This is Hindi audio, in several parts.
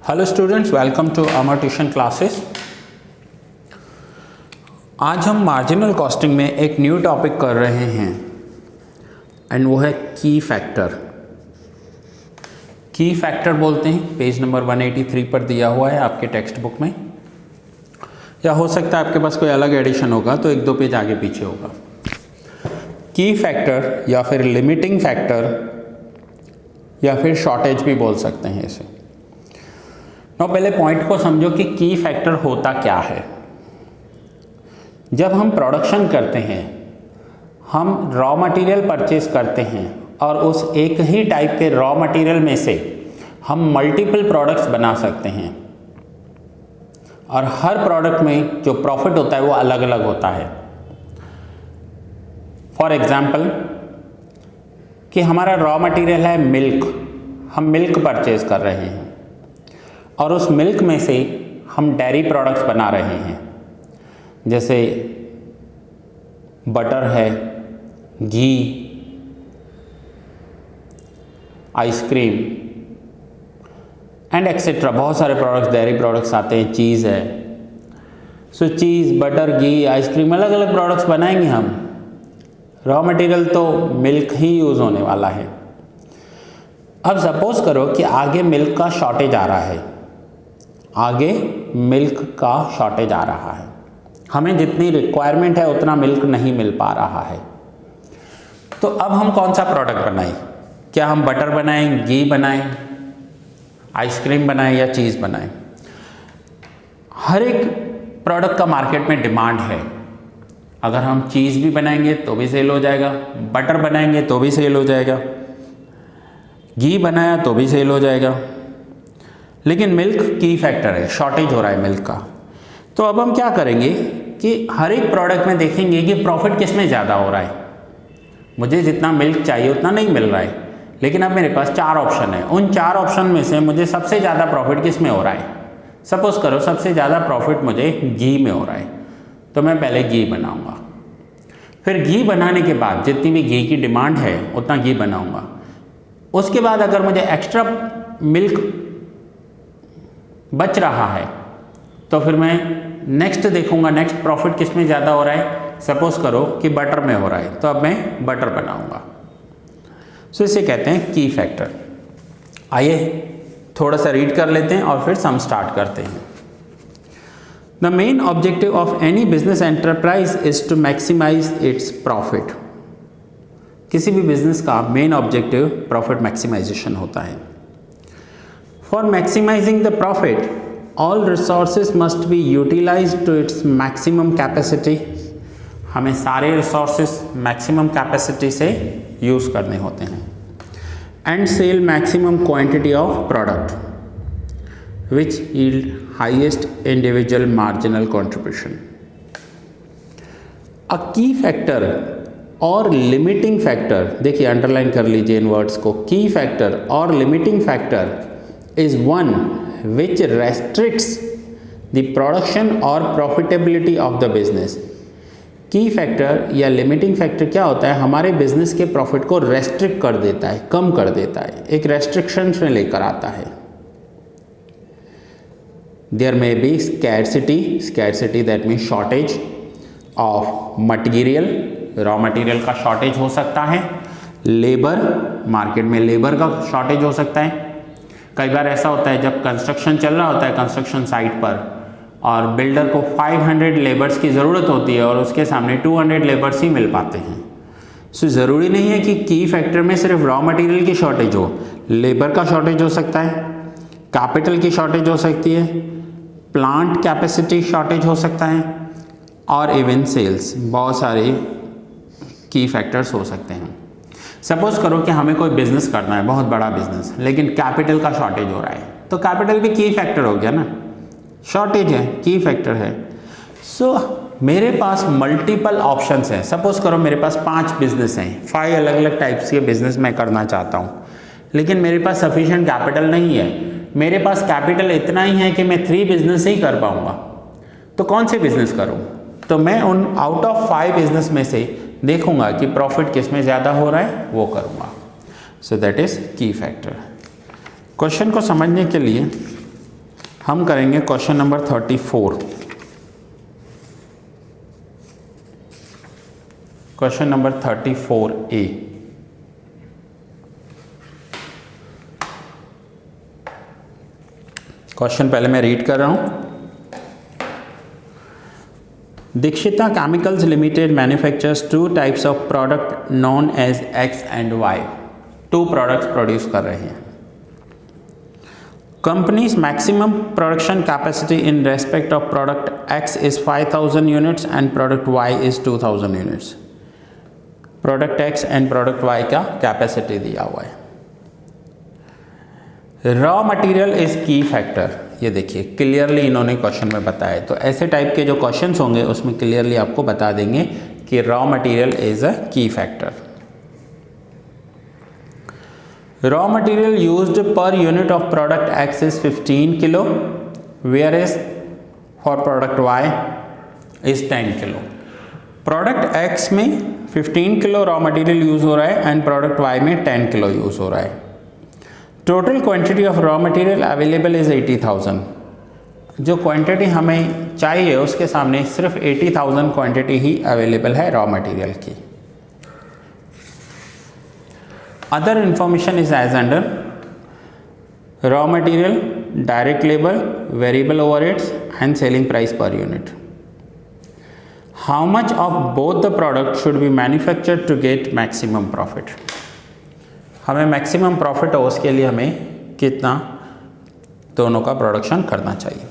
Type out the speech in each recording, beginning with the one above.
Hello students, welcome to our tuition classes. आज हम मार्जिनल कॉस्टिंग में एक न्यू टॉपिक कर रहे हैं एंड वो है की फैक्टर। की फैक्टर बोलते हैं, पेज नंबर 183 पर दिया हुआ है आपके टेक्स्ट बुक में, या हो सकता है आपके पास कोई अलग एडिशन होगा तो एक दो पेज आगे पीछे होगा। की फैक्टर या फिर लिमिटिंग फैक्टर या फिर शॉर्टेज भी बोल सकते हैं इसे। तो पहले पॉइंट को समझो कि की फैक्टर होता क्या है। जब हम प्रोडक्शन करते हैं, हम रॉ मटेरियल परचेज करते हैं और उस एक ही टाइप के रॉ मटेरियल में से हम मल्टीपल प्रोडक्ट्स बना सकते हैं और हर प्रोडक्ट में जो प्रॉफिट होता है वो अलग अलग होता है। फॉर एग्जाम्पल कि हमारा रॉ मटेरियल है मिल्क, हम मिल्क परचेज कर रहे हैं और उस मिल्क में से हम डेयरी प्रोडक्ट्स बना रहे हैं, जैसे बटर है, घी, आइसक्रीम एंड एक्सेट्रा। बहुत सारे प्रोडक्ट्स, डेयरी प्रोडक्ट्स आते हैं, चीज़ है। सो चीज़, बटर, घी, आइसक्रीम, अलग अलग प्रोडक्ट्स बनाएंगे हम। रॉ मटेरियल तो मिल्क ही यूज़ होने वाला है। अब सपोज करो कि आगे मिल्क का शॉर्टेज आ रहा है, आगे मिल्क का शॉर्टेज आ रहा है, हमें जितनी रिक्वायरमेंट है उतना मिल्क नहीं मिल पा रहा है। तो अब हम कौन सा प्रोडक्ट बनाएं? क्या हम बटर बनाएं, घी बनाएं, आइसक्रीम बनाएं या चीज़ बनाएं? हर एक प्रोडक्ट का मार्केट में डिमांड है। अगर हम चीज़ भी बनाएंगे तो भी सेल हो जाएगा, बटर बनाएंगे तो भी सेल हो जाएगा, घी बनाया तो भी सेल हो जाएगा। लेकिन मिल्क की फैक्टर है, शॉर्टेज हो रहा है मिल्क का। तो अब हम क्या करेंगे कि हर एक प्रोडक्ट में देखेंगे कि प्रॉफिट किस में ज़्यादा हो रहा है। मुझे जितना मिल्क चाहिए उतना नहीं मिल रहा है, लेकिन अब मेरे पास 4 ऑप्शन है। उन 4 ऑप्शन में से मुझे सबसे ज़्यादा प्रॉफिट किस में हो रहा है? सपोज करो सबसे ज़्यादा प्रॉफिट मुझे घी में हो रहा है, तो मैं पहले घी बनाऊँगा। फिर घी बनाने के बाद जितनी भी घी की डिमांड है उतना घी बनाऊँगा। उसके बाद अगर मुझे एक्स्ट्रा मिल्क बच रहा है तो फिर मैं नेक्स्ट देखूंगा, नेक्स्ट प्रॉफिट किस में ज़्यादा हो रहा है। सपोज करो कि बटर में हो रहा है, तो अब मैं बटर बनाऊंगा। सो इसे कहते हैं की फैक्टर। आइए थोड़ा सा रीड कर लेते हैं और फिर सम स्टार्ट करते हैं। The main objective of any business enterprise is to maximise its profit. किसी भी बिजनेस का मेन ऑब्जेक्टिव प्रॉफिट मैक्सिमाइजेशन होता है। For maximizing the profit, all resources must be utilized to its maximum capacity. हमें सारे resources maximum capacity से use करने होते हैं। And sell maximum quantity of product, which yield highest individual marginal contribution. A key factor और लिमिटिंग फैक्टर, देखिए अंडरलाइन कर लीजिए इन वर्ड्स को। की फैक्टर और limiting factor is one which restricts the production or profitability of the business. की फैक्टर या लिमिटिंग फैक्टर क्या होता है? हमारे बिजनेस के प्रॉफिट को रेस्ट्रिक्ट कर देता है, कम कर देता है, एक रेस्ट्रिक्शंस में लेकर आता है। There may be scarcity that means shortage of material, raw material का शॉर्टेज हो सकता है। लेबर, मार्केट में लेबर का शॉर्टेज हो सकता है। कई बार ऐसा होता है जब कंस्ट्रक्शन चल रहा होता है कंस्ट्रक्शन साइट पर और बिल्डर को 500 लेबर्स की ज़रूरत होती है और उसके सामने 200 लेबर्स ही मिल पाते हैं। सो ज़रूरी नहीं है कि की फैक्टर में सिर्फ रॉ मटेरियल की शॉर्टेज हो, लेबर का शॉर्टेज हो सकता है, कैपिटल की शॉर्टेज हो सकती है, प्लांट कैपेसिटी शॉर्टेज हो सकता है और इवन सेल्स। बहुत सारे की फैक्टर्स हो सकते हैं। सपोज करो कि हमें कोई बिजनेस करना है, बहुत बड़ा बिजनेस, लेकिन कैपिटल का शॉर्टेज हो रहा है, तो कैपिटल भी की फैक्टर हो गया ना, शॉर्टेज है, की फैक्टर है। सो मेरे पास मल्टीपल ऑप्शंस हैं। सपोज करो मेरे पास 5 बिजनेस हैं, 5 अलग अलग टाइप्स के बिजनेस मैं करना चाहता हूँ, लेकिन मेरे पास सफिशिएंट कैपिटल नहीं है। मेरे पास कैपिटल इतना ही है कि मैं 3 बिजनेस ही कर पाऊँगा, तो कौन से बिजनेस करूँ? तो मैं उन आउट ऑफ 5 बिजनेस में से देखूंगा कि प्रॉफिट किस में ज़्यादा हो रहा है, वो करूँगा। सो दैट इज़ की फैक्टर। क्वेश्चन को समझने के लिए हम करेंगे question number 34। Question number 34A। Question पहले मैं रीड कर रहा हूं। Dikshita Chemicals Limited manufactures two types of product known as X and Y. Two products produce कर रहे हैं। Company's maximum production capacity in respect of product X is 5000 units and product Y is 2000 units. Product X and product Y का कैपेसिटी दिया हुआ है। रॉ मटेरियल इज की फैक्टर, ये देखिए क्लियरली इन्होंने क्वेश्चन में बताया। तो ऐसे टाइप के जो क्वेश्चंस होंगे उसमें क्लियरली आपको बता देंगे कि raw material is a key factor. Raw material used per unit of product X is 15 kilo, whereas for product Y is 10 kilo. Product X में 15 किलो रॉ मटेरियल यूज हो रहा है एंड प्रोडक्ट वाई में 10 किलो यूज हो रहा है। Total quantity of raw material available is 80,000। जो क्वांटिटी हमें चाहिए उसके सामने सिर्फ 80,000 क्वांटिटी ही अवेलेबल है रॉ मटेरियल की। Other information is as under raw material, direct labour, variable overheads and selling price per unit. How much of both the product should be manufactured to get maximum profit. हमें मैक्सिमम प्रॉफिट हो उसके लिए हमें कितना दोनों का प्रोडक्शन करना चाहिए।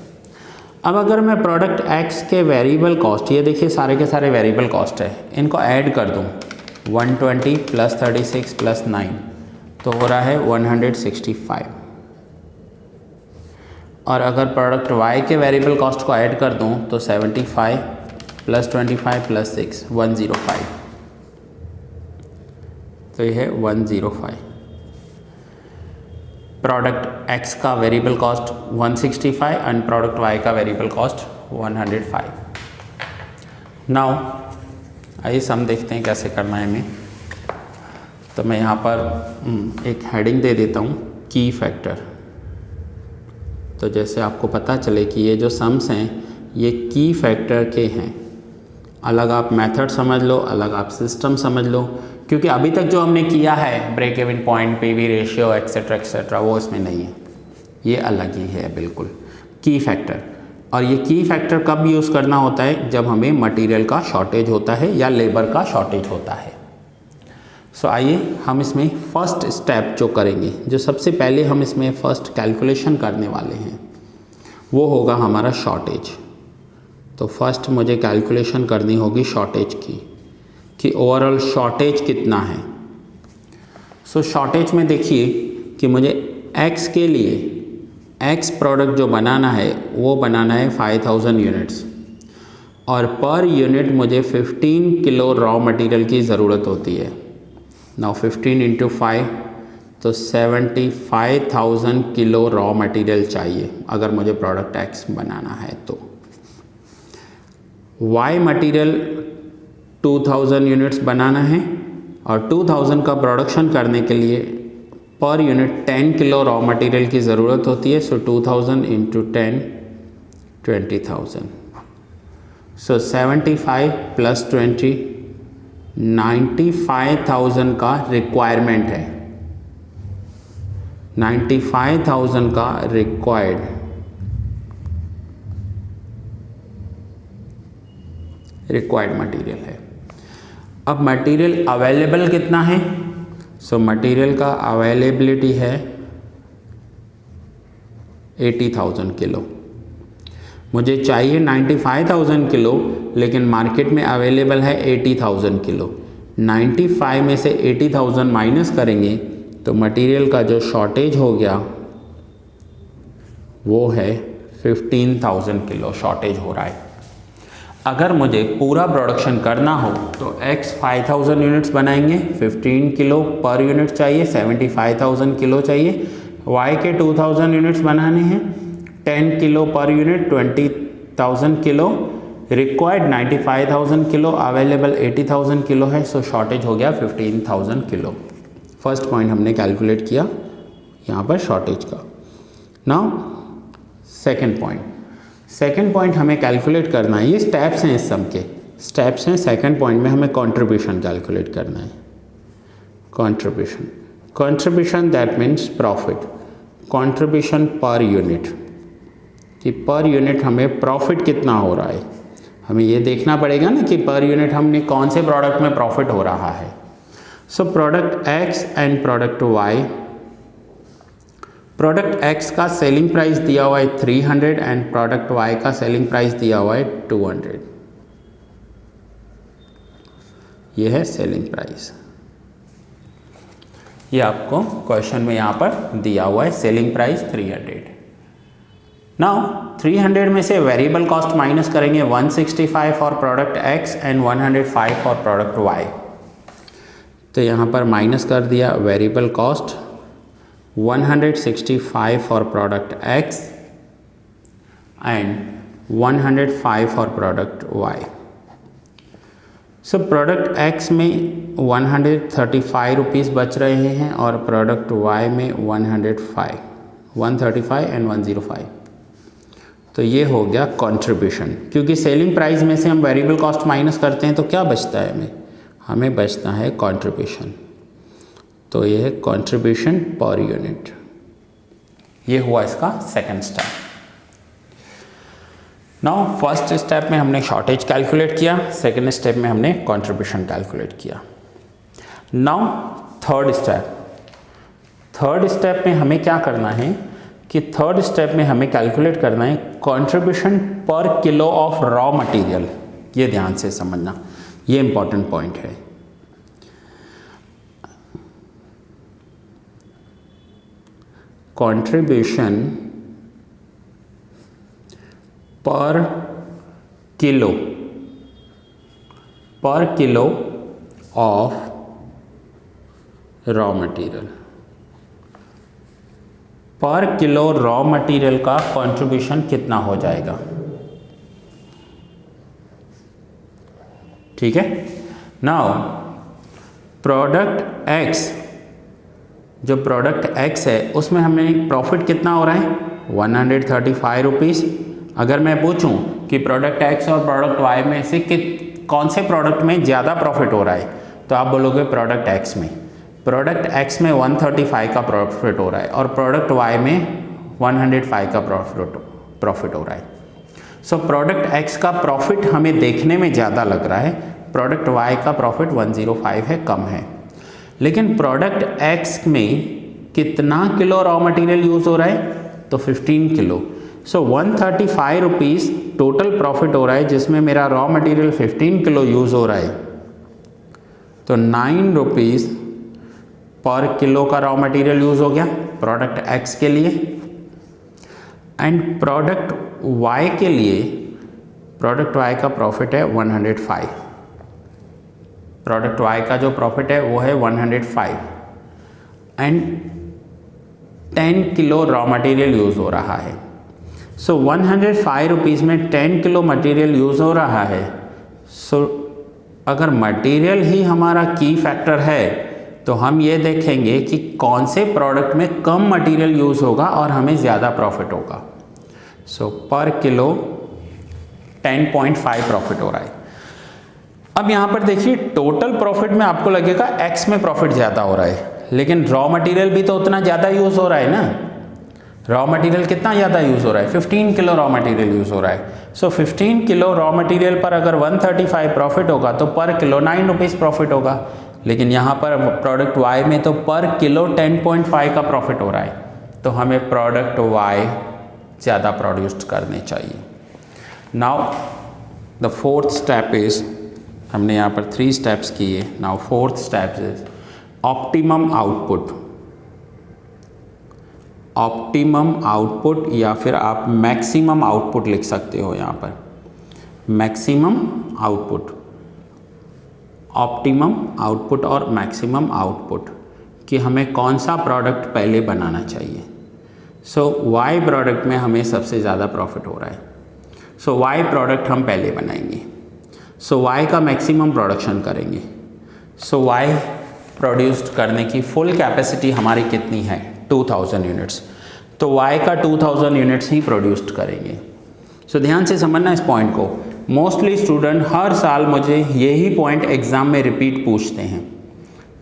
अब अगर मैं प्रोडक्ट एक्स के वेरिएबल कॉस्ट, ये देखिए सारे के सारे वेरिएबल कॉस्ट है, इनको ऐड कर दूं 120 + 36 + 9 तो हो रहा है 165। और अगर प्रोडक्ट वाई के वेरिएबल कॉस्ट को ऐड कर दूं तो 75 + 25 + 6 105, तो ये है 105। प्रोडक्ट एक्स का variable cost 165 and product Y का वेरिएबल कॉस्ट 105। नाउ आइए सम देखते हैं कैसे करना है हमें। तो मैं यहाँ पर एक हेडिंग दे देता हूँ की फैक्टर। तो जैसे आपको पता चले कि ये जो सम्स हैं ये की फैक्टर के हैं। अलग आप मेथड समझ लो, अलग आप सिस्टम समझ लो, क्योंकि अभी तक जो हमने किया है break even point, PV ratio etcetera etcetera, वो इसमें नहीं है, ये अलग ही है बिल्कुल की फैक्टर। और ये की फैक्टर कब यूज़ करना होता है? जब हमें मटेरियल का शॉर्टेज होता है या लेबर का शॉर्टेज होता है। सो आइए हम इसमें फर्स्ट स्टेप जो करेंगे, जो सबसे पहले हम इसमें फर्स्ट कैलकुलेशन करने वाले हैं वो होगा हमारा शॉर्टेज। तो फर्स्ट मुझे कैलकुलेशन करनी होगी शॉर्टेज की, कि ओवरऑल शॉर्टेज कितना है। सो शॉर्टेज में देखिए कि मुझे एक्स के लिए एक्स प्रोडक्ट जो बनाना है वो बनाना है 5000 यूनिट्स, और पर यूनिट मुझे 15 किलो रॉ मटेरियल की ज़रूरत होती है। नाउ 15 × 5 तो 75,000 किलो रॉ मटेरियल चाहिए अगर मुझे प्रोडक्ट एक्स बनाना है। तो वाई मटेरियल 2000 यूनिट्स बनाना है और 2000 का प्रोडक्शन करने के लिए per unit 10 kilo raw material की ज़रूरत होती है। सो 2000 × 10 20,000। सो 75 + 20 95,000 का रिक्वायरमेंट है, 95,000 का रिक्वायर्ड मटेरियल है। अब मटेरियल अवेलेबल कितना है? सो मटेरियल का अवेलेबिलिटी है 80,000 किलो। मुझे चाहिए 95,000 किलो, लेकिन मार्केट में अवेलेबल है 80,000 किलो। 95 में से 80,000 माइनस करेंगे तो मटेरियल का जो शॉर्टेज हो गया वो है 15,000 किलो शॉर्टेज हो रहा है। अगर मुझे पूरा प्रोडक्शन करना हो तो एक्स 5000 यूनिट्स बनाएंगे, 15 किलो पर यूनिट चाहिए, 75,000 किलो चाहिए। वाई के 2000 यूनिट्स बनाने हैं, 10 kilo per unit 20,000 kilo, required 95,000 kilo, available 80,000 kilo है। सो शॉर्टेज हो गया 15,000 किलो। फर्स्ट पॉइंट हमने कैलकुलेट किया यहाँ पर शॉर्टेज का। नाउ सेकेंड पॉइंट हमें कैलकुलेट करना है, ये स्टेप्स हैं इस सम के, स्टेप्स हैं। सेकेंड पॉइंट में हमें कंट्रीब्यूशन कैलकुलेट करना है। Contribution that means profit, contribution per unit, कि पर यूनिट हमें प्रॉफिट कितना हो रहा है। हमें ये देखना पड़ेगा ना कि पर यूनिट हमने कौन से प्रोडक्ट में प्रॉफिट हो रहा है। So product X and product Y, product X का सेलिंग प्राइस दिया हुआ है 300 एंड प्रोडक्ट वाई का सेलिंग प्राइस दिया हुआ है 200। ये है सेलिंग प्राइस, ये आपको क्वेश्चन में यहाँ पर दिया हुआ है, सेलिंग प्राइस 300। नाउ 300 में से वेरिएबल कॉस्ट माइनस करेंगे 165 for product X and 105 for product Y. तो यहाँ पर माइनस कर दिया variable cost 165 for product X and 105 for product Y. So product X में 135 रुपीज़ बच रहे हैं और प्रोडक्ट वाई में 135 एंड 105। तो ये हो गया कंट्रीब्यूशन। क्योंकि सेलिंग प्राइस में से हम वेरिएबल कॉस्ट माइनस करते हैं तो क्या बचता है हमें बचता है कंट्रीब्यूशन। तो ये है कंट्रीब्यूशन पर यूनिट। ये हुआ इसका second step. Now first step में हमने शॉर्टेज कैलकुलेट किया, सेकंड स्टेप में हमने कंट्रीब्यूशन कैलकुलेट किया। नाउ थर्ड स्टेप में हमें क्या करना है कि थर्ड स्टेप में हमें कैलकुलेट करना है कंट्रीब्यूशन पर किलो ऑफ रॉ मटेरियल। ये ध्यान से समझना, ये इंपॉर्टेंट पॉइंट है। कंट्रीब्यूशन पर किलो ऑफ रॉ मटेरियल, पर किलो रॉ मटेरियल का कंट्रीब्यूशन कितना हो जाएगा। ठीक है। नाउ प्रोडक्ट एक्स, जो प्रोडक्ट एक्स है उसमें हमें प्रॉफिट कितना हो रहा है 135 रुपीज़। अगर मैं पूछूं कि प्रोडक्ट एक्स और प्रोडक्ट वाई में से कौन से प्रोडक्ट में ज़्यादा प्रॉफिट हो रहा है, तो आप बोलोगे प्रोडक्ट एक्स में। प्रोडक्ट एक्स में 135 का प्रॉफिट हो रहा है और प्रोडक्ट वाई में 105 का प्रॉफिट हो रहा है। सो प्रोडक्ट एक्स का प्रॉफिट हमें देखने में ज़्यादा लग रहा है, प्रोडक्ट वाई का प्रॉफिट 105 है, कम है। लेकिन प्रोडक्ट एक्स में कितना किलो रॉ मटेरियल यूज़ हो रहा है, तो 15 किलो। सो 135 रुपीज़ टोटल प्रॉफिट हो रहा है जिसमें मेरा रॉ मटेरियल 15 किलो यूज़ हो रहा है। तो 9 रुपीज़ पर किलो का रॉ मटेरियल यूज़ हो गया प्रोडक्ट एक्स के लिए। एंड प्रोडक्ट वाई के लिए, प्रोडक्ट वाई का प्रॉफिट है 105। प्रोडक्ट वाई का जो प्रॉफिट है वो है 105 and 10 kilo raw material use हो रहा है। सो 105 रुपीज़ में 10 किलो मटेरियल यूज़ हो रहा है। सो अगर मटेरियल ही हमारा की फैक्टर है तो हम ये देखेंगे कि कौन से प्रोडक्ट में कम मटेरियल यूज़ होगा और हमें ज़्यादा प्रॉफिट होगा। सो पर किलो 10.5 प्रॉफिट हो रहा है। अब यहाँ पर देखिए टोटल प्रॉफिट में आपको लगेगा एक्स में प्रॉफिट ज़्यादा हो रहा है, लेकिन रॉ मटेरियल भी तो उतना ज़्यादा यूज़ हो रहा है ना। रॉ मटेरियल कितना ज़्यादा यूज़ हो रहा है, 15 किलो रॉ मटेरियल यूज़ हो रहा है। सो 15 किलो रॉ मटेरियल पर अगर 135 प्रॉफिट होगा तो पर किलो 9 रुपीज़ प्रॉफिट होगा। लेकिन यहाँ पर प्रोडक्ट वाई में तो पर किलो 10.5 का प्रॉफिट हो रहा है, तो हमें प्रोडक्ट वाई ज़्यादा प्रोड्यूस करने चाहिए। Now the fourth step is, हमने यहाँ पर 3 स्टेप्स किए। Now fourth step is optimum output. Optimum output या फिर आप मैक्सिमम आउटपुट लिख सकते हो यहाँ पर, मैक्सिमम आउटपुट, ऑप्टिमम आउटपुट और मैक्सिमम आउटपुट कि हमें कौन सा प्रोडक्ट पहले बनाना चाहिए। सो वाई प्रोडक्ट में हमें सबसे ज़्यादा प्रॉफिट हो रहा है, सो वाई प्रोडक्ट हम पहले बनाएंगे। सो वाई का मैक्सिमम प्रोडक्शन करेंगे। सो वाई प्रोड्यूस्ड करने की फुल कैपेसिटी हमारी कितनी है 2000 यूनिट्स। तो y का 2000 यूनिट्स ही प्रोड्यूस्ड करेंगे। सो ध्यान से समझना इस पॉइंट को। मोस्टली स्टूडेंट हर साल मुझे यही पॉइंट एग्ज़ाम में रिपीट पूछते हैं।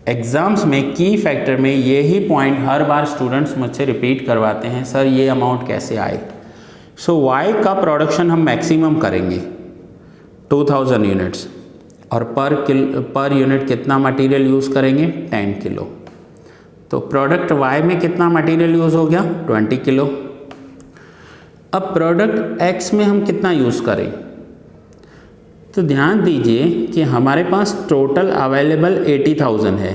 एग्ज़ाम्स में की फैक्टर में यही पॉइंट हर बार स्टूडेंट्स मुझसे रिपीट करवाते हैं, सर ये अमाउंट कैसे आए। सो y का प्रोडक्शन हम मैक्सिमम करेंगे 2000 यूनिट्स, और पर यूनिट कितना मटेरियल यूज़ करेंगे 10 किलो। तो प्रोडक्ट y में कितना मटेरियल यूज़ हो गया 20 किलो। अब प्रोडक्ट x में हम कितना यूज़ करें, तो ध्यान दीजिए कि हमारे पास टोटल अवेलेबल 80,000 है।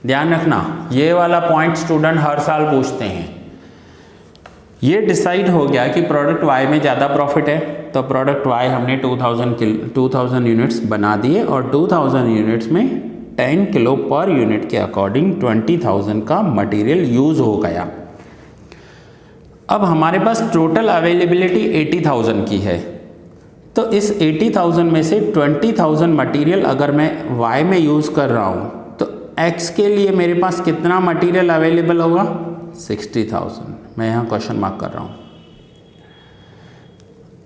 ध्यान रखना, ये वाला पॉइंट स्टूडेंट हर साल पूछते हैं। ये डिसाइड हो गया कि प्रोडक्ट y में ज़्यादा प्रॉफिट है, तो प्रोडक्ट y हमने 2000 यूनिट्स बना दिए, और 2000 यूनिट्स में 10 किलो पर यूनिट के अकॉर्डिंग 20,000 का मटेरियल यूज़ हो गया। अब हमारे पास टोटल अवेलेबिलिटी 80,000 की है, तो इस 80,000 में से 20,000 मटेरियल अगर मैं y में यूज़ कर रहा हूँ तो x के लिए मेरे पास कितना मटेरियल अवेलेबल होगा 60,000। मैं यहाँ क्वेश्चन मार्क कर रहा हूँ।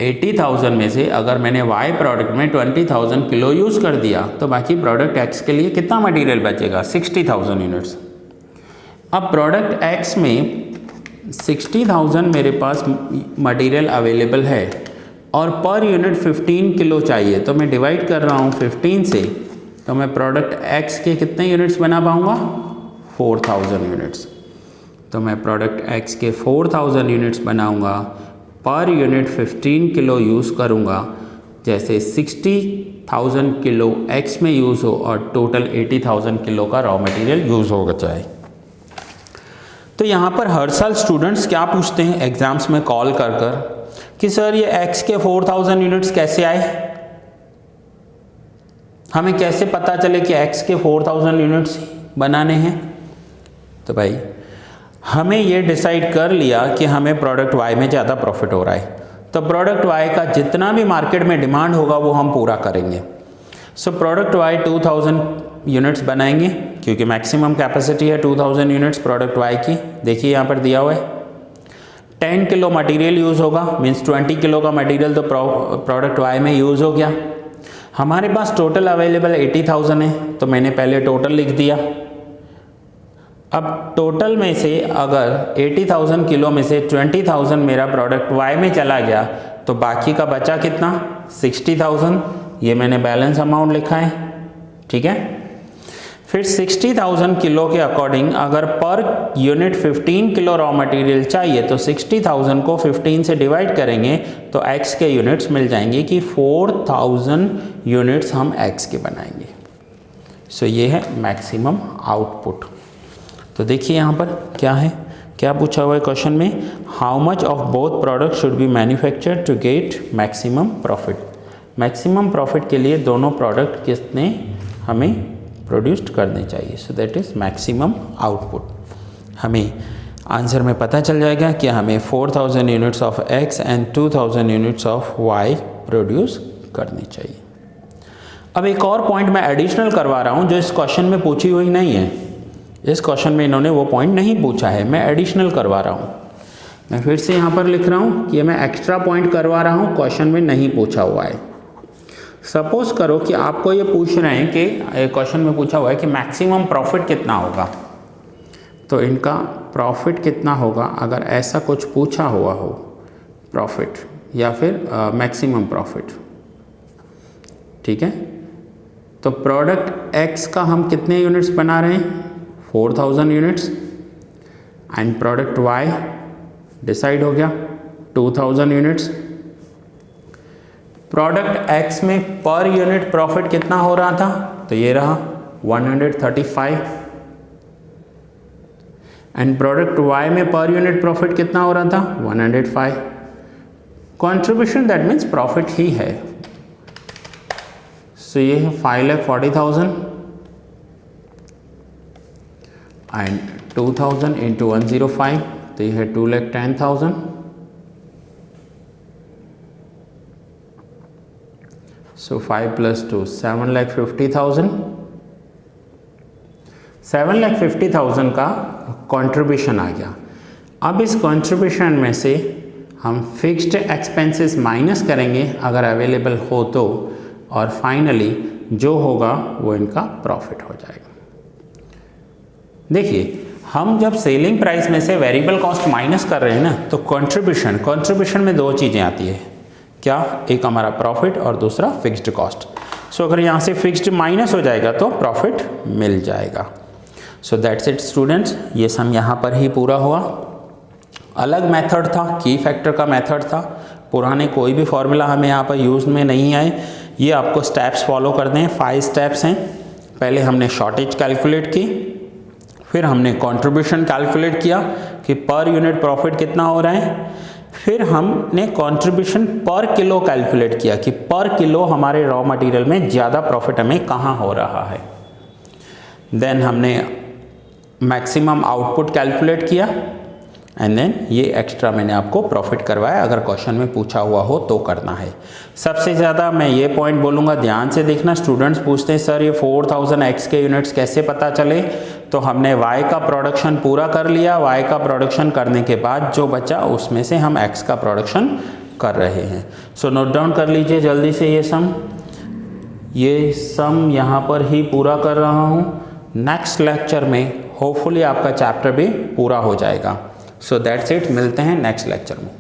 80,000 में से अगर मैंने y प्रोडक्ट में 20,000 किलो यूज़ कर दिया तो बाकी प्रोडक्ट x के लिए कितना मटेरियल बचेगा 60,000 यूनिट्स। अब प्रोडक्ट x में 60,000 मेरे पास मटेरियल अवेलेबल है और पर यूनिट 15 किलो चाहिए, तो मैं डिवाइड कर रहा हूँ 15 से, तो मैं प्रोडक्ट x के कितने यूनिट्स बना पाऊँगा 4,000 यूनिट्स। तो मैं प्रोडक्ट x के 4,000 यूनिट्स बनाऊँगा, पर यूनिट 15 किलो यूज़ करूँगा, जैसे 60,000 किलो x में यूज़ हो और टोटल 80,000 किलो का रॉ मटेरियल यूज़ होगा चाहे। तो यहाँ पर हर साल स्टूडेंट्स क्या पूछते हैं एग्ज़ाम्स में कॉल कर कर कि सर ये x के 4,000 यूनिट्स कैसे आए, हमें कैसे पता चले कि x के 4,000 यूनिट्स बनाने हैं। तो भाई हमें ये डिसाइड कर लिया कि हमें प्रोडक्ट y में ज़्यादा प्रॉफिट हो रहा है, तो प्रोडक्ट y का जितना भी मार्केट में डिमांड होगा वो हम पूरा करेंगे। सो प्रोडक्ट y 2000 यूनिट्स बनाएंगे क्योंकि मैक्सिमम कैपेसिटी है 2000 यूनिट्स प्रोडक्ट y की। देखिए यहाँ पर दिया हुआ है 10 किलो मटेरियल यूज़ होगा, मीन्स 20 किलो का मटेरियल तो प्रोडक्ट y में यूज़ हो गया। हमारे पास टोटल अवेलेबल 80,000 है, तो मैंने पहले टोटल लिख दिया। अब टोटल में से अगर 80,000 किलो में से 20,000 मेरा प्रोडक्ट y में चला गया तो बाकी का बचा कितना 60,000, ये मैंने बैलेंस अमाउंट लिखा है, ठीक है। फिर 60,000 किलो के अकॉर्डिंग अगर per unit 15 kilo raw material चाहिए तो 60,000 को 15 से डिवाइड करेंगे तो x के यूनिट्स मिल जाएंगे कि 4,000 यूनिट्स हम x के बनाएंगे। सो ये है मैक्सिमम आउटपुट। तो देखिए यहाँ पर क्या है, क्या पूछा हुआ है क्वेश्चन में, how much of both product should be manufactured to get maximum profit. Maximum profit के लिए दोनों प्रोडक्ट कितने हमें प्रोड्यूस्ड करने चाहिए। So that is maximum output. हमें आंसर में पता चल जाएगा कि हमें 4,000 units of x and 2,000 units of y produce करनी चाहिए। अब एक और पॉइंट मैं एडिशनल करवा रहा हूँ जो इस क्वेश्चन में पूछी हुई नहीं है। इस क्वेश्चन में इन्होंने वो पॉइंट नहीं पूछा है, मैं एडिशनल करवा रहा हूँ। मैं फिर से यहाँ पर लिख रहा हूँ कि मैं एक्स्ट्रा पॉइंट करवा रहा हूँ, क्वेश्चन में नहीं पूछा हुआ है। सपोज करो कि आपको ये पूछ रहे हैं कि क्वेश्चन में पूछा हुआ है कि मैक्सिमम प्रॉफिट कितना होगा, तो इनका प्रॉफिट कितना होगा अगर ऐसा कुछ पूछा हुआ हो, प्रॉफिट या फिर मैक्सिमम प्रॉफिट, ठीक है। तो प्रोडक्ट x का हम कितने यूनिट्स बना रहे हैं 4,000 units, and product y decide हो गया 2,000 यूनिट्स। प्रोडक्ट x में पर यूनिट प्रॉफिट कितना हो रहा था, तो ये रहा 135, एंड प्रोडक्ट y में पर यूनिट प्रॉफिट कितना हो रहा था 105। कंट्रीब्यूशन दैट मीन्स प्रॉफिट ही है। सो ये है 5,40,000 एंड 2,000 इंटू 105, तो ये है 2,10,000। सो 5 + 2 7,50,000। 7,50,000 का कंट्रीब्यूशन आ गया। अब इस कंट्रीब्यूशन में से हम फिक्स्ड एक्सपेंसेस माइनस करेंगे अगर अवेलेबल हो तो, और फाइनली जो होगा वो इनका प्रॉफिट हो जाएगा। देखिए, हम जब सेलिंग प्राइस में से वेरिएबल कॉस्ट माइनस कर रहे हैं ना, तो कंट्रीब्यूशन में दो चीज़ें आती है। क्या? एक हमारा प्रॉफिट और दूसरा फिक्स्ड कॉस्ट। सो अगर यहाँ से फिक्स्ड माइनस हो जाएगा तो प्रॉफिट मिल जाएगा। सो दैट्स इट स्टूडेंट्स, ये सम यहाँ पर ही पूरा हुआ। अलग मेथड था, की फैक्टर का मेथड था। पुराने कोई भी फॉर्मूला हमें यहाँ पर यूज़ में नहीं आए। ये आपको स्टेप्स फॉलो करने हैं, 5 स्टेप्स हैं। पहले हमने शॉर्टेज कैलकुलेट की, फिर हमने कंट्रीब्यूशन कैलकुलेट किया कि पर यूनिट प्रॉफिट कितना हो रहा है, फिर हमने कंट्रीब्यूशन पर किलो कैलकुलेट किया कि पर किलो हमारे रॉ मटेरियल में ज़्यादा प्रॉफिट हमें कहाँ हो रहा है। देन हमने मैक्सिमम आउटपुट कैलकुलेट किया, एंड देन ये एक्स्ट्रा मैंने आपको प्रॉफिट करवाया। अगर क्वेश्चन में पूछा हुआ हो तो करना है। सबसे ज़्यादा मैं ये पॉइंट बोलूँगा, ध्यान से देखना। स्टूडेंट्स पूछते हैं सर ये 4000 x के यूनिट्स कैसे पता चले, तो हमने y का प्रोडक्शन पूरा कर लिया। y का प्रोडक्शन करने के बाद जो बचा उसमें से हम x का प्रोडक्शन कर रहे हैं। सो नोट डाउन कर लीजिए जल्दी से ये सम यहाँ पर ही पूरा कर रहा हूँ। नेक्स्ट लेक्चर में होपफुली आपका चैप्टर भी पूरा हो जाएगा। सो दैट्स इट, मिलते हैं नेक्स्ट लेक्चर में।